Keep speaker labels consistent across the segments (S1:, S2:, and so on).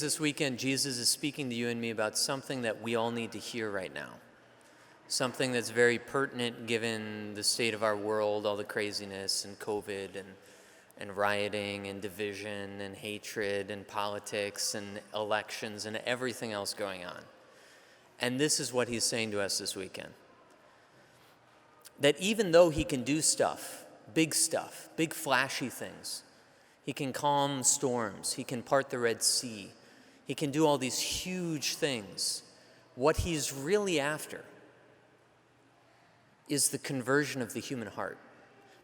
S1: This weekend, Jesus is speaking to you and me about something that we all need to hear right now. Something that's very pertinent given the state of our world, all the craziness and COVID and rioting and division and hatred and politics and elections and everything else going on. And this is what he's saying to us this weekend. That even though he can do stuff, big flashy things, he can calm storms, he can part the Red Sea, he can do all these huge things. What he's really after is the conversion of the human heart.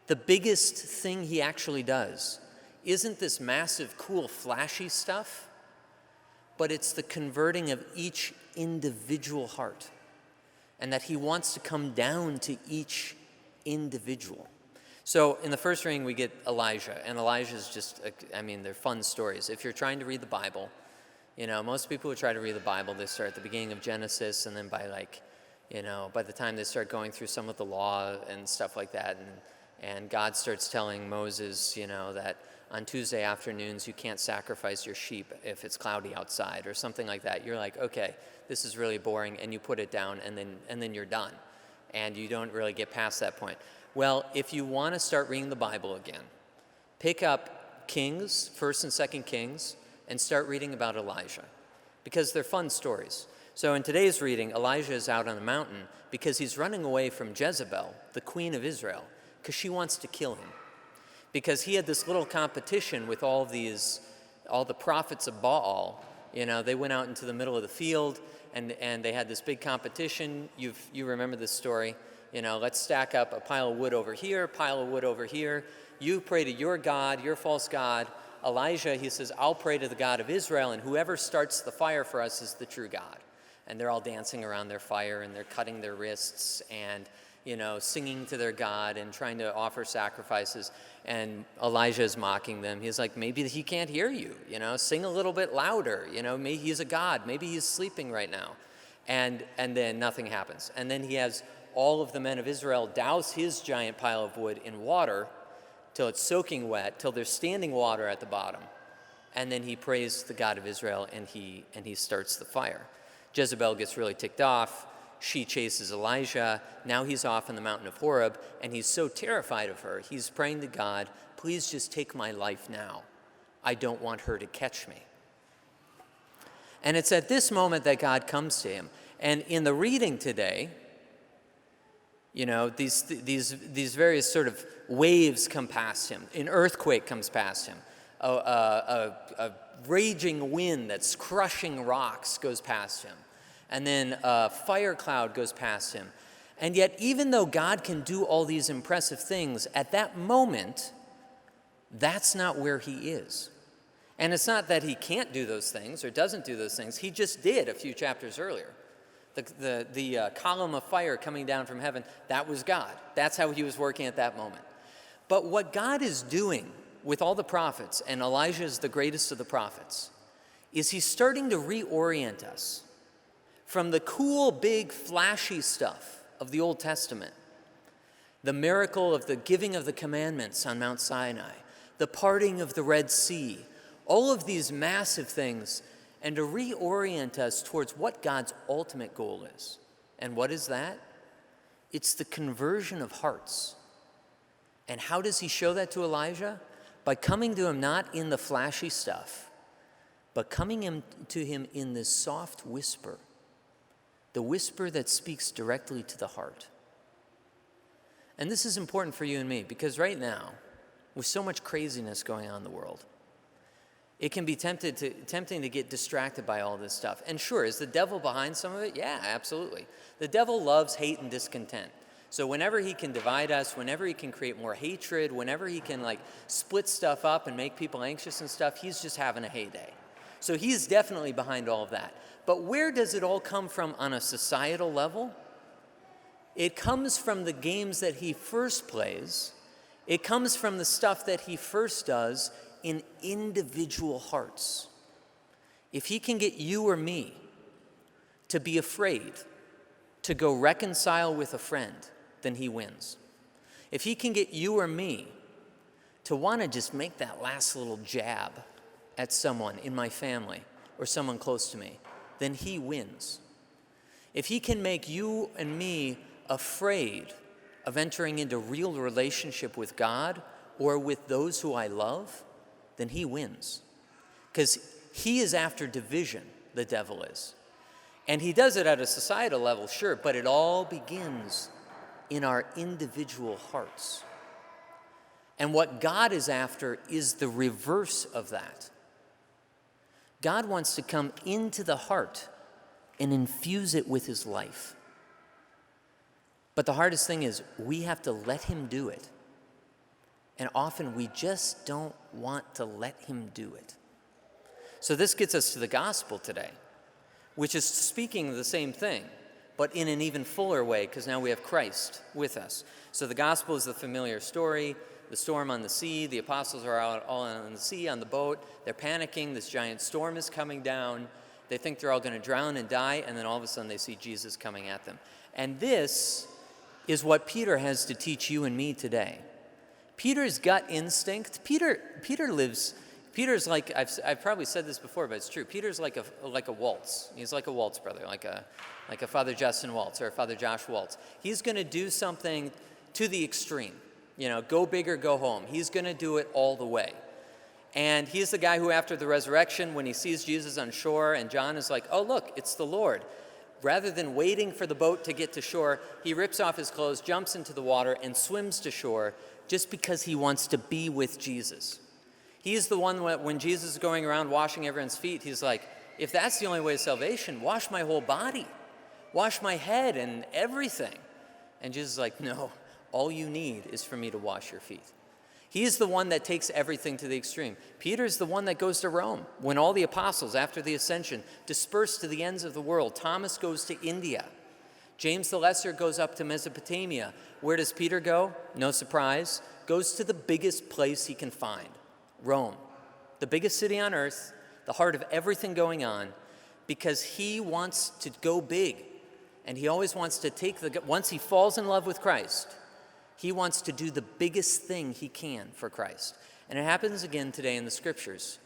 S1: The biggest thing he actually does isn't this massive, cool, flashy stuff, but it's the converting of each individual heart. And that he wants to come down to each individual. So in the first reading, we get Elijah. And Elijah's just, they're fun stories. If you're trying to read the Bible, most people who try to read the Bible, they start at the beginning of Genesis, and then by the time they start going through some of the law and stuff like that, and God starts telling Moses, that on Tuesday afternoons you can't sacrifice your sheep if it's cloudy outside or something like that. You're like, okay, this is really boring, and you put it down, and then you're done, and you don't really get past that point. Well, if you want to start reading the Bible again, pick up Kings, 1st and 2nd Kings, and start reading about Elijah, because they're fun stories. So in today's reading, Elijah is out on a mountain because he's running away from Jezebel, the queen of Israel, because she wants to kill him. Because he had this little competition with all the prophets of Baal. They went out into the middle of the field, and they had this big competition. You remember this story. Let's stack up a pile of wood over here, pile of wood over here. You pray to your God, your false God. Elijah, he says, I'll pray to the God of Israel, and whoever starts the fire for us is the true God. And they're all dancing around their fire, and they're cutting their wrists, and, singing to their God and trying to offer sacrifices. And Elijah is mocking them. He's like, maybe he can't hear you, sing a little bit louder. Maybe he's a God. Maybe he's sleeping right now. And then nothing happens. And then he has all of the men of Israel douse his giant pile of wood in water till it's soaking wet, till there's standing water at the bottom. And then he prays the God of Israel, and he starts the fire. Jezebel gets really ticked off. She chases Elijah. Now he's off on the mountain of Horeb, and he's so terrified of her. He's praying to God, please just take my life now. I don't want her to catch me. And it's at this moment that God comes to him. And in the reading today, these various sort of waves come past him. An earthquake comes past him. A raging wind that's crushing rocks goes past him. And then a fire cloud goes past him. And yet, even though God can do all these impressive things, at that moment, that's not where he is. And it's not that he can't do those things or doesn't do those things. He just did a few chapters earlier. The column of fire coming down from heaven, that was God. That's how he was working at that moment. But what God is doing with all the prophets, and Elijah is the greatest of the prophets, is he's starting to reorient us from the cool, big, flashy stuff of the Old Testament, the miracle of the giving of the commandments on Mount Sinai, the parting of the Red Sea, all of these massive things, and to reorient us towards what God's ultimate goal is. And what is that? It's the conversion of hearts. And how does he show that to Elijah? By coming to him not in the flashy stuff, but coming to him in this soft whisper, the whisper that speaks directly to the heart. And this is important for you and me, because right now, with so much craziness going on in the world, it can be tempting to get distracted by all this stuff. And sure, is the devil behind some of it? Yeah, absolutely. The devil loves hate and discontent. So whenever he can divide us, whenever he can create more hatred, whenever he can split stuff up and make people anxious and stuff, he's just having a heyday. So he's definitely behind all of that. But where does it all come from on a societal level? It comes from the games that he first plays. It comes from the stuff that he first does in individual hearts. If he can get you or me to be afraid to go reconcile with a friend, then he wins. If he can get you or me to want to just make that last little jab at someone in my family, or someone close to me, then he wins. If he can make you and me afraid of entering into real relationship with God or with those who I love, then he wins. Because he is after division, the devil is. And he does it at a societal level, sure, but it all begins in our individual hearts. And what God is after is the reverse of that. God wants to come into the heart and infuse it with his life. But the hardest thing is we have to let him do it. And often we just don't want to let him do it. So this gets us to the gospel today, which is speaking the same thing, but in an even fuller way, because now we have Christ with us. So the gospel is the familiar story, the storm on the sea, the apostles are out all on the sea, on the boat, they're panicking, this giant storm is coming down, they think they're all going to drown and die, and then all of a sudden they see Jesus coming at them. And this is what Peter has to teach you and me today. Peter's gut instinct, Peter's like, I've probably said this before, but it's true. Peter's like a waltz. He's like a waltz brother, like a Father Justin Waltz or a Father Josh Waltz. He's going to do something to the extreme. Go big or go home. He's going to do it all the way. And he's the guy who, after the resurrection, when he sees Jesus on shore, and John is like, oh, look, it's the Lord. Rather than waiting for the boat to get to shore, he rips off his clothes, jumps into the water, and swims to shore just because he wants to be with Jesus. He's the one when Jesus is going around washing everyone's feet, he's like, if that's the only way of salvation, wash my whole body. Wash my head and everything. And Jesus is like, no, all you need is for me to wash your feet. He's the one that takes everything to the extreme. Peter's the one that goes to Rome. When all the apostles, after the ascension, disperse to the ends of the world, Thomas goes to India. James the Lesser goes up to Mesopotamia. Where does Peter go? No surprise. Goes to the biggest place he can find, Rome. The biggest city on earth, the heart of everything going on, because he wants to go big. And he always wants to once he falls in love with Christ, he wants to do the biggest thing he can for Christ. And it happens again today in the scriptures.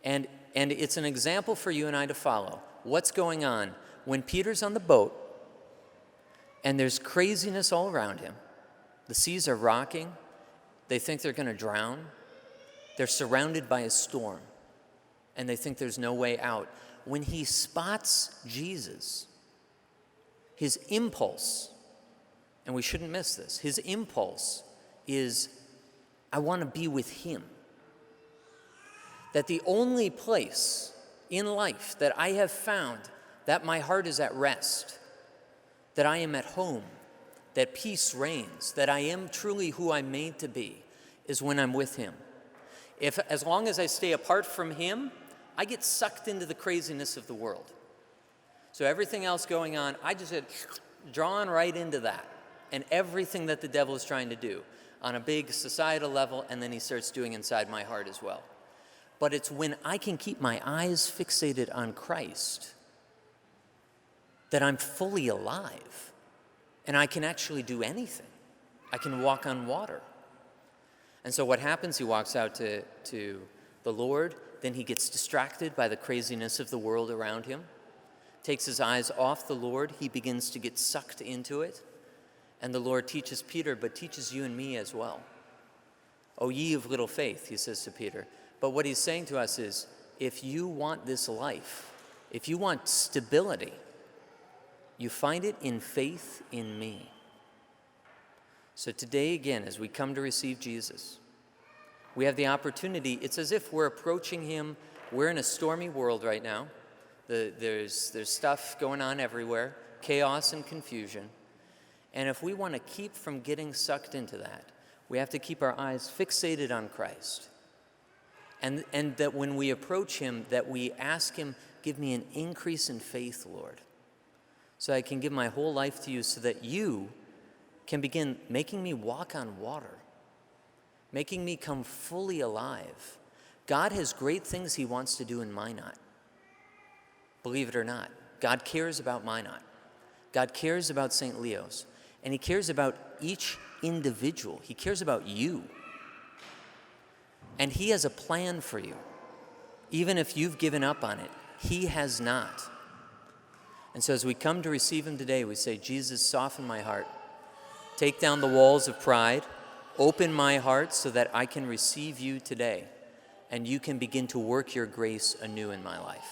S1: And it's an example for you and I to follow. What's going on when Peter's on the boat and there's craziness all around him. The seas are rocking. They think they're going to drown. They're surrounded by a storm. And they think there's no way out. When he spots Jesus, his impulse, and we shouldn't miss this, his impulse is, I want to be with him. That the only place in life that I have found that my heart is at rest, that I am at home, that peace reigns, that I am truly who I'm made to be, is when I'm with him. As long as I stay apart from him, I get sucked into the craziness of the world. So everything else going on, I just get drawn right into that. And everything that the devil is trying to do on a big societal level, and then he starts doing inside my heart as well. But it's when I can keep my eyes fixated on Christ that I'm fully alive, and I can actually do anything. I can walk on water. And so what happens, he walks out to the Lord, then he gets distracted by the craziness of the world around him, takes his eyes off the Lord, he begins to get sucked into it. And the Lord teaches Peter, but teaches you and me as well. O ye of little faith, he says to Peter. But what he's saying to us is, if you want this life, if you want stability, you find it in faith in me. So today again, as we come to receive Jesus, we have the opportunity. It's as if we're approaching him. We're in a stormy world right now. There's stuff going on everywhere, chaos and confusion. And if we want to keep from getting sucked into that, we have to keep our eyes fixated on Christ. And that when we approach him, that we ask him, give me an increase in faith, Lord, so I can give my whole life to you, so that you can begin making me walk on water, making me come fully alive. God has great things he wants to do in Minot. Believe it or not, God cares about Minot. God cares about St. Leo's. And he cares about each individual. He cares about you. And he has a plan for you. Even if you've given up on it, He has not. And so as we come to receive him today, we say, Jesus, soften my heart. Take down the walls of pride. Open my heart so that I can receive you today, and you can begin to work your grace anew in my life.